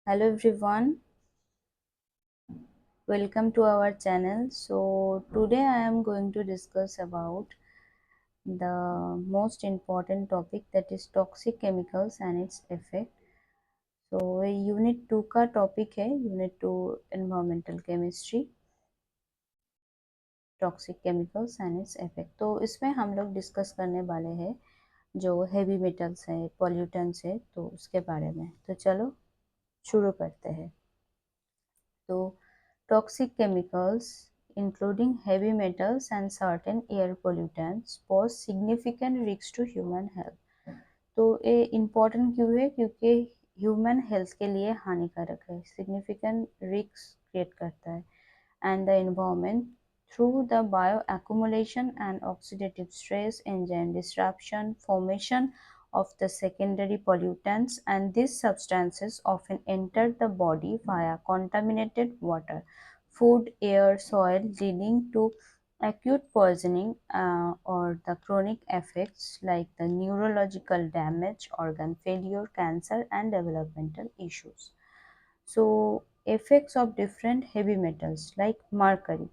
Hello everyone, welcome to our channel. So today I am going to discuss about the most important topic, that is toxic chemicals and its effect. So ये unit 2 का topic है, unit 2 environmental chemistry, toxic chemicals and its effect. तो इसमें हम लोग discuss करने वाले हैं जो हेवी मेटल्स हैं, पॉल्यूटेंट्स है, तो उसके बारे में। तो चलो शुरू करते हैं। तो toxic chemicals, including heavy metals and certain air pollutants, pose significant risks to human health. तो ये इम्पोर्टेंट क्यों है? क्योंकि ह्यूमन हेल्थ के लिए हानिकारक है, सिग्निफिकेंट रिस्क क्रिएट करता है, and the environment through the bioaccumulation and oxidative stress, enzyme disruption, formation of the secondary pollutants, and these substances often enter the body via contaminated water, food, air, soil, leading to acute poisoning or the chronic effects like the neurological damage, organ failure, cancer, and developmental issues. So effects of different heavy metals like mercury.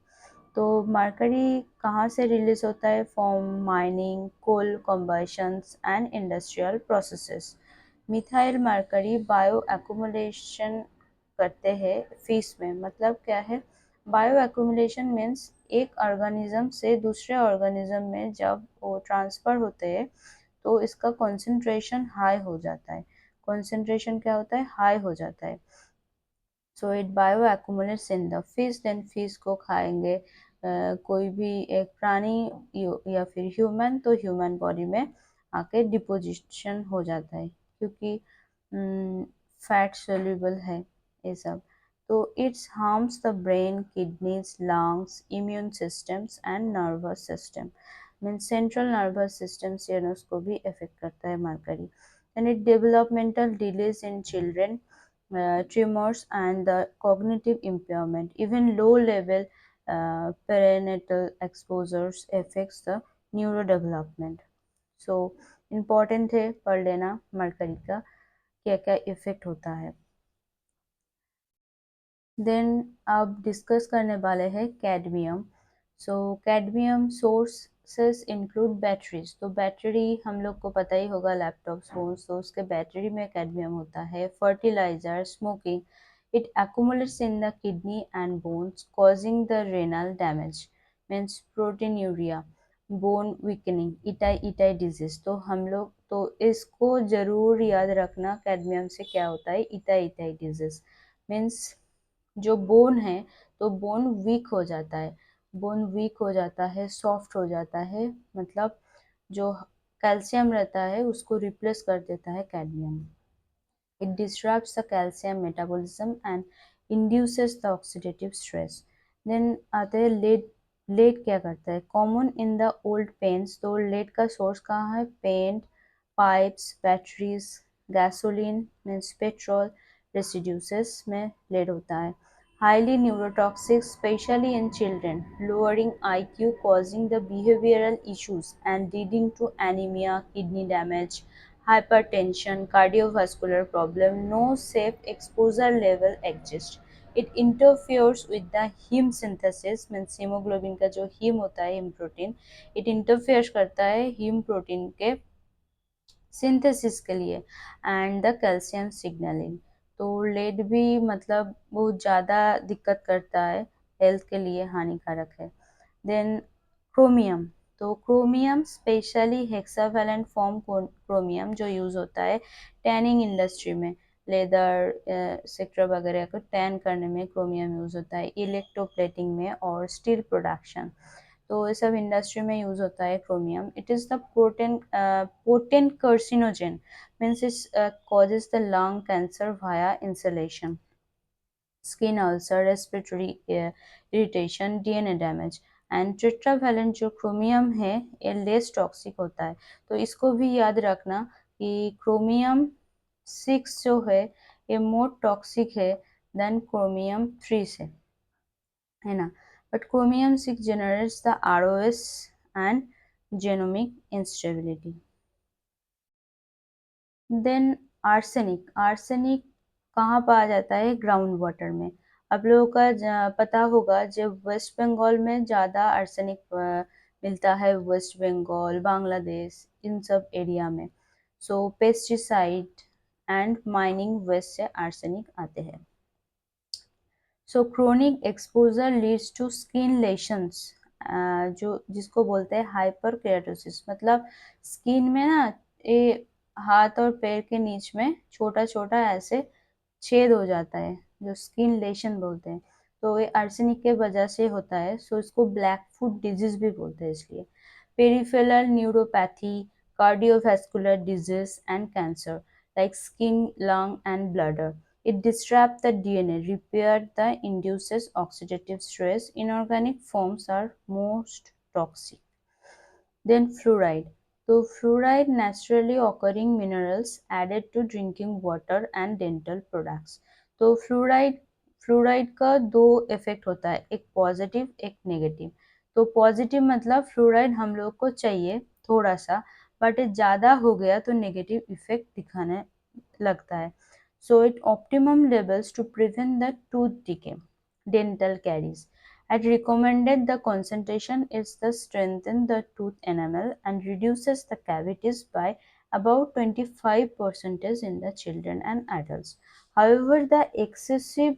तो mercury कहाँ से release होता है? From mining, coal combustions and industrial processes. Methyl mercury bioaccumulation करते हैं fish में। मतलब क्या है? बायो एक्यूमुलेशन मीन्स एक ऑर्गेनिज्म से दूसरे ऑर्गेनिज्म में जब वो ट्रांसफ़र होते हैं तो इसका कॉन्सेंट्रेशन हाई हो जाता है। कॉन्सेंट्रेशन क्या होता है? हाई हो जाता है। So it bioaccumulates in the fish, then fish को खाएंगे कोई भी एक प्राणी या फिर ह्यूमन, तो ह्यूमन बॉडी में आके डिपोजिशन हो जाता है, क्योंकि फैट सोल्यूबल है ये सब। तो it's harms the brain, kidneys, lungs, immune systems and nervous system. Mean central nervous system CNS को भी इफेक्ट करता है mercury. And it developmental delays in children, tremors and the cognitive impairment. Even low level perinatal exposures affects the neurodevelopment. So important है पढ़ लेना mercury का क्या क्या इफेक्ट होता है। देन अब डिस्कस करने वाले हैं कैडमियम। सो कैडमियम सोर्सेस इंक्लूड बैटरीज। तो बैटरी हम लोग को पता ही होगा, लैपटॉप्स, फोन्स, तो उसके बैटरी में कैडमियम होता है। Fertiliser, smoking, it accumulates in the kidney and bones causing the renal damage, means proteinuria, bone weakening, itai itai disease. तो हम लोग तो इसको जरूर याद रखना, कैडमियम से क्या होता है? इटाई इटाई डिजीज मीन्स जो बोन है, तो बोन वीक हो जाता है, बोन वीक हो जाता है, सॉफ्ट हो जाता है। मतलब जो कैल्शियम रहता है उसको रिप्लेस कर देता है cadmium. It disturbs the calcium metabolism and induces the oxidative stress. Then आते हैं लेड। लेड क्या करता है? Common in the old paints. तो लेड का सोर्स कहाँ है? Paint, pipes, batteries, gasoline means petrol residues में लेड होता है। Highly neurotoxic, especially in children, lowering IQ, causing the behavioral issues and leading to anemia, kidney damage, hypertension, cardiovascular problem. No safe exposure level exists. It interferes with the heme synthesis, means hemoglobin का जो heme होता है, heme protein, it interferes करता है heme protein के synthesis के लिए and the calcium signalling. तो लेड भी मतलब बहुत ज़्यादा दिक्कत करता है, हेल्थ के लिए हानिकारक है। Then chromium. तो chromium specially hexavalent form chromium जो यूज़ होता है टैनिंग इंडस्ट्री में, लेदर सेक्टर वगैरह को टैन करने में क्रोमियम यूज़ होता है, इलेक्ट्रोप्लेटिंग में और स्टील प्रोडक्शन। तो ये सब इंडस्ट्री में यूज होता है chromium. It is the potent carcinogen, means it causes the lung cancer via inhalation, skin ulcer, respiratory irritation, DNA damage. And tetravalent जो क्रोमियम है ये लेस टॉक्सिक होता है। तो इसको भी याद रखना कि क्रोमियम 6 जो है ये मोर टॉक्सिक है देन क्रोमियम 3 से, है ना। But chromium 6 generates the ROS and genomic instability. Then arsenic कहाँ पाया जाता है? ग्राउंड वाटर में। आप लोगों का पता होगा जब वेस्ट बंगाल में ज़्यादा आर्सेनिक मिलता है, वेस्ट बंगाल, बांग्लादेश, इन सब एरिया में। So pesticide and mining waste से आर्सेनिक आते हैं। So chronic exposure leads to skin lesions, जो जिसको बोलते हैं हाइपर केराटोसिस, मतलब स्किन में ना ये हाथ और पैर के नीच में छोटा छोटा ऐसे छेद हो जाता है, जो स्किन लेशन बोलते हैं। तो ये आर्सेनिक के वजह से होता है। सो इसको ब्लैक फुट डिजीज भी बोलते हैं इसलिए। Peripheral neuropathy, cardiovascular disease and cancer like skin, lung and bladder. It disrupts the DNA, repair the induces oxidative stress. Inorganic forms are most toxic. Then fluoride. So fluoride naturally occurring minerals added to drinking water and dental products. तो fluoride का दो effect होता है, एक positive एक negative. तो positive मतलब fluoride हम लोग को चाहिए थोड़ा सा, बट ज़्यादा हो गया तो नेगेटिव इफेक्ट दिखाने लगता है। So it optimum levels to prevent the tooth decay, dental caries. At recommended the concentration is the strengthen the tooth enamel and reduces the cavities by about 25% in the children and adults. However, the excessive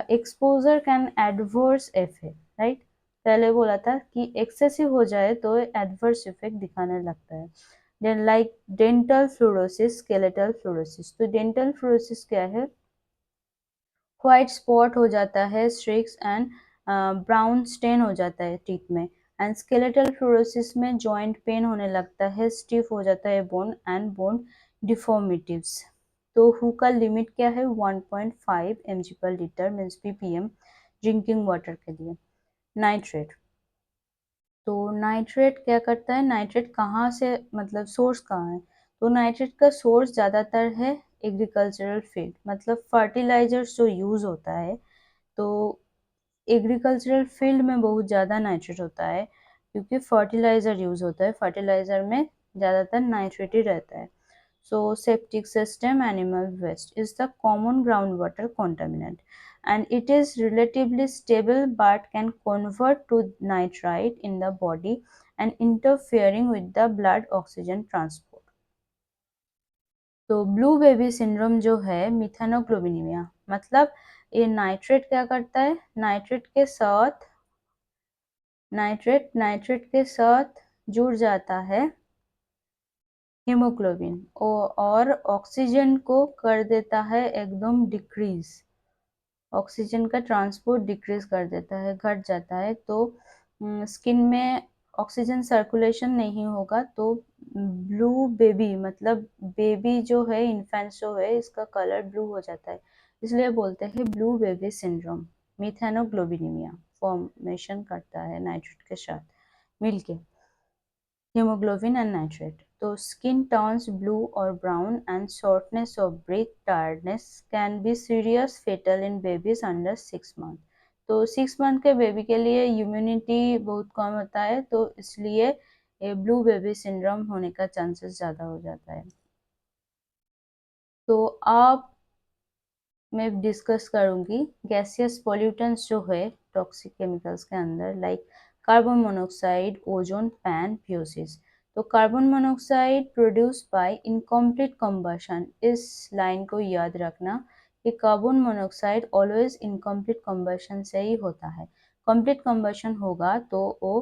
exposure can adverse effect, right? पहले बोला था कि excessive हो जाए तो adverse effect दिखाने लगता है। Then like dental fluorosis, skeletal fluorosis. तो डेंटल फ्लोरोसिस क्या है? व्हाइट स्पॉट हो जाता है, स्ट्रिक्स एंड ब्राउन स्टेन हो जाता है टीथ में। एंड स्केलेटल फ्लोरोसिस में जॉइंट पेन होने लगता है, स्टिफ हो जाता है बोन एंड बोन डिफॉर्मिटीव्स। तो हु का लिमिट क्या है? 1.5 mg पर litre means ppm drinking water के लिए। नाइट्रेट। तो नाइट्रेट क्या करता है? नाइट्रेट कहाँ से, मतलब सोर्स कहाँ है? तो नाइट्रेट का सोर्स ज़्यादातर है एग्रीकल्चरल फील्ड, मतलब फर्टिलाइजर्स जो यूज़ होता है। तो एग्रीकल्चरल फील्ड में बहुत ज़्यादा नाइट्रेट होता है क्योंकि फर्टिलाइज़र यूज़ होता है, फर्टिलाइज़र में ज़्यादातर नाइट्रेट ही रहता है। So septic system animal waste is the common groundwater contaminant, and it is relatively stable but can convert to nitrite in the body and interfering with the blood oxygen transport. तो blue baby syndrome जो है मिथेनोग्लोबिनीमिया, मतलब ये nitrate क्या करता है? Nitrate के साथ जुड़ जाता है हीमोग्लोबिन और ऑक्सीजन को कर देता है एकदम डिक्रीज, ऑक्सीजन का ट्रांसपोर्ट डिक्रीज कर देता है, घट जाता है। तो स्किन में ऑक्सीजन सर्कुलेशन नहीं होगा तो ब्लू बेबी, मतलब बेबी जो है, इन्फेंट जो है, इसका कलर ब्लू हो जाता है, इसलिए बोलते हैं ब्लू बेबी सिंड्रोम। मिथेनोग्लोबिनीमिया फॉर्मेशन करता है नाइट्रेट के साथ मिलके, hemoglobin and nitrate. So skin turns blue or brown and shortness of breath, tiredness can be serious, fatal in babies under 6 months. तो 6 मंथ के बेबी के लिए इम्यूनिटी बहुत कम होता है, तो इसलिए ब्लू बेबी सिंड्रोम होने का चांसेस ज़्यादा हो जाता है। तो आप मैं डिस्कस करूंगी गैसियस पॉल्यूटेंट्स जो है टॉक्सिक केमिकल्स के अंदर, like carbon monoxide, ozone, PAN, fuses. तो carbon monoxide produce by incomplete combustion, इस लाइन को याद रखना कि carbon monoxide always incomplete combustion से ही होता है। कंप्लीट कंबशन होगा तो वो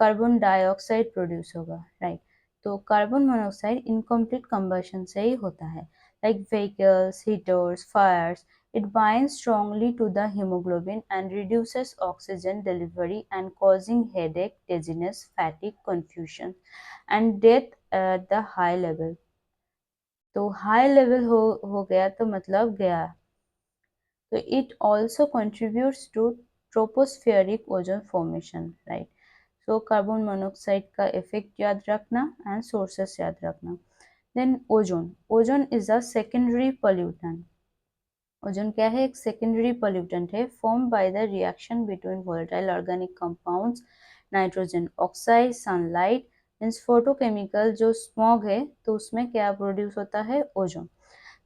कार्बन डाइऑक्साइड प्रोड्यूस होगा, राइट। तो कार्बन मोनोक्साइड इनकम्प्लीट कंबशन से ही होता है, like vehicles, heaters, fires. It binds strongly to the hemoglobin and reduces oxygen delivery and causing headache, dizziness, fatigue, confusion and death at the high level. तो high level हो गया तो मतलब गया। तो it also contributes to tropospheric ozone formation, right. So carbon monoxide का effect याद रखना एंड सोर्सेस याद रखना। Then ozone, ozone is a secondary pollutant. Ozone क्या है? एक सेकेंडरी पोल्यूटेंट है, form by the reaction between volatile organic compounds, nitrogen oxide, sunlight means photochemical जो स्मॉग है, तो उसमें क्या प्रोड्यूस होता है? Ozone.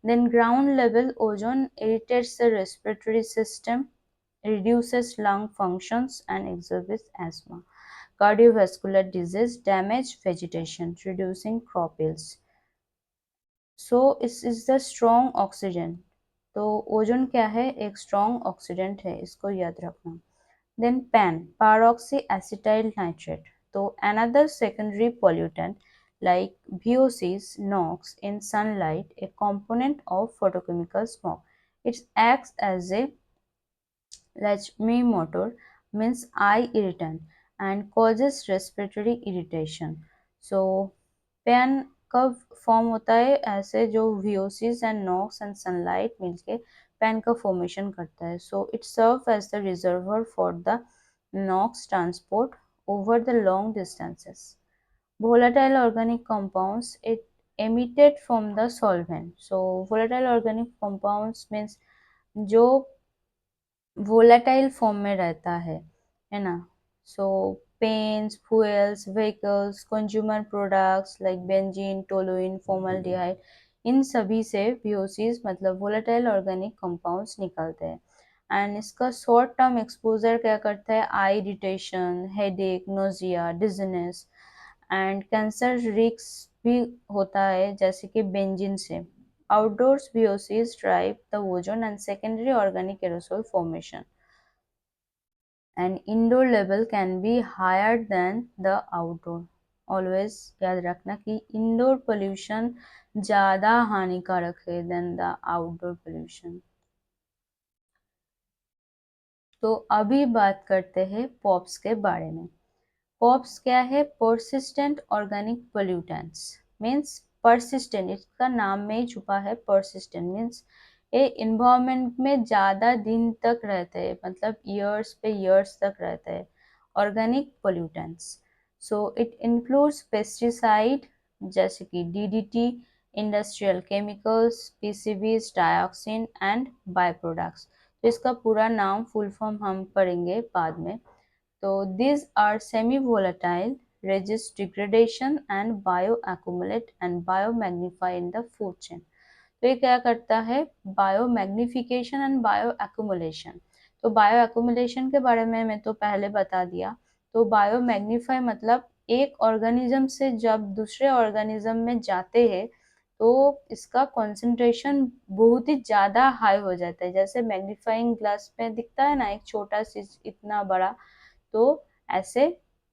Then ground level ozone irritates the respiratory system, reduces lung functions and exacerbates asthma. Cardiovascular disease damage vegetation, reducing crop yields. सो इस the strong oxygen, तो ozone क्या है, एक स्ट्रॉन्ग ऑक्सीडेंट है, इसको याद रखना. देन पैन, पारोक्सी एसिटाइल नाइट्रेट, तो another secondary pollutant like VOCs, NOx in sunlight, a component of photochemical smoke. It acts as a Lachmi-motor, means eye irritant, and causes respiratory irritation. So PAN कब form होता है, ऐसे जो VOCs and NOx and sunlight मिलके PAN का formation करता है. So it serve as the reservoir for the NOx transport over the long distances. Volatile organic compounds, it emitted from the solvent. So volatile organic compounds means जो volatile form में रहता है ना. So paints, fuels, vehicles, consumer products like benzene, toluene, formaldehyde, इन सभी से VOCs मतलब volatile organic compounds निकलते हैं. एंड इसका शॉर्ट टर्म एक्सपोजर क्या करता है, eye irritation, headache, nausea, dizziness and cancer risk भी होता है, जैसे कि बेंजीन से. Outdoors VOCs drive the ozone and secondary organic aerosol formation. And indoor level can be higher than the outdoor. Always याद रखना कि indoor pollution ज़्यादा हानिकारक है than the outdoor pollution. तो अभी बात करते हैं पॉप्स के बारे में. पॉप्स क्या है, persistent organic pollutants, means persistent, इसका नाम में ही छुपा है persistent, मीन्स ये इन्वायरमेंट में ज़्यादा दिन तक रहते हैं, मतलब ईयर्स पे ईयर्स तक रहते हैं. Organic pollutants, so it includes pesticide जैसे कि DDT, industrial chemicals, PCBs, dioxin and by products. तो इसका पूरा नाम फुल फॉर्म हम पढ़ेंगे बाद में. So these are semi-volatile, resist degradation and bioaccumulate and biomagnify in the food chain. तो ये क्या करता है, बायोमैग्निफिकेशन एंड बायो एक्यूमुलेशन. तो बायो एक्यूमुलेशन के बारे में मैं तो पहले बता दिया. तो बायोमैग्निफाई मतलब एक ऑर्गेनिज्म से जब दूसरे ऑर्गेनिज्म में जाते हैं तो इसका कॉन्सेंट्रेशन बहुत ही ज़्यादा हाई हो जाता है. जैसे मैग्नीफाइंग ग्लास में दिखता है ना, एक छोटा सी इतना बड़ा, तो ऐसे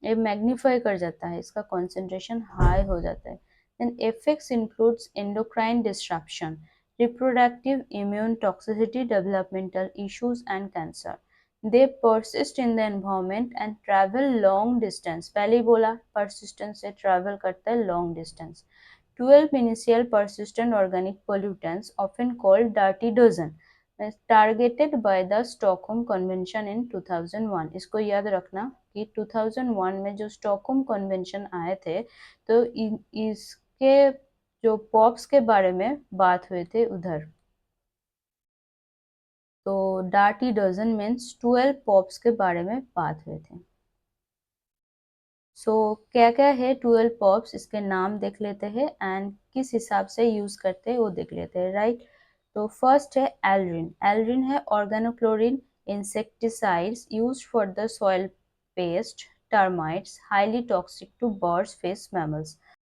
ये मैग्नीफाई कर जाता है, इसका कॉन्सेंट्रेशन हाई हो जाता है. Then effects includes endocrine disruption, reproductive immune toxicity, developmental issues and cancer. They persist in the environment and travel long distance. पहले ही बोला persistence से travel करता है long distance. 12 initial persistent organic pollutants, often called dirty dozen, targeted by the Stockholm convention in 2001. इसको याद रखना कि 2001 में जो स्टॉकहोम कन्वेंशन आए थे, तो इसके जो पॉप्स के बारे में बात हुए थे उधर. तो डार्टी डजन मीन्स 12 पॉप्स के बारे में बात हुए थे. सो क्या क्या है 12 पॉप्स, इसके नाम देख लेते हैं एंड किस हिसाब से यूज करते हैं वो देख लेते हैं, राइट. तो फर्स्ट है एल्ड्रिन. एल्ड्रिन है organochlorine insecticides used for the soil pest, termites, highly toxic to birds, fish, mammals.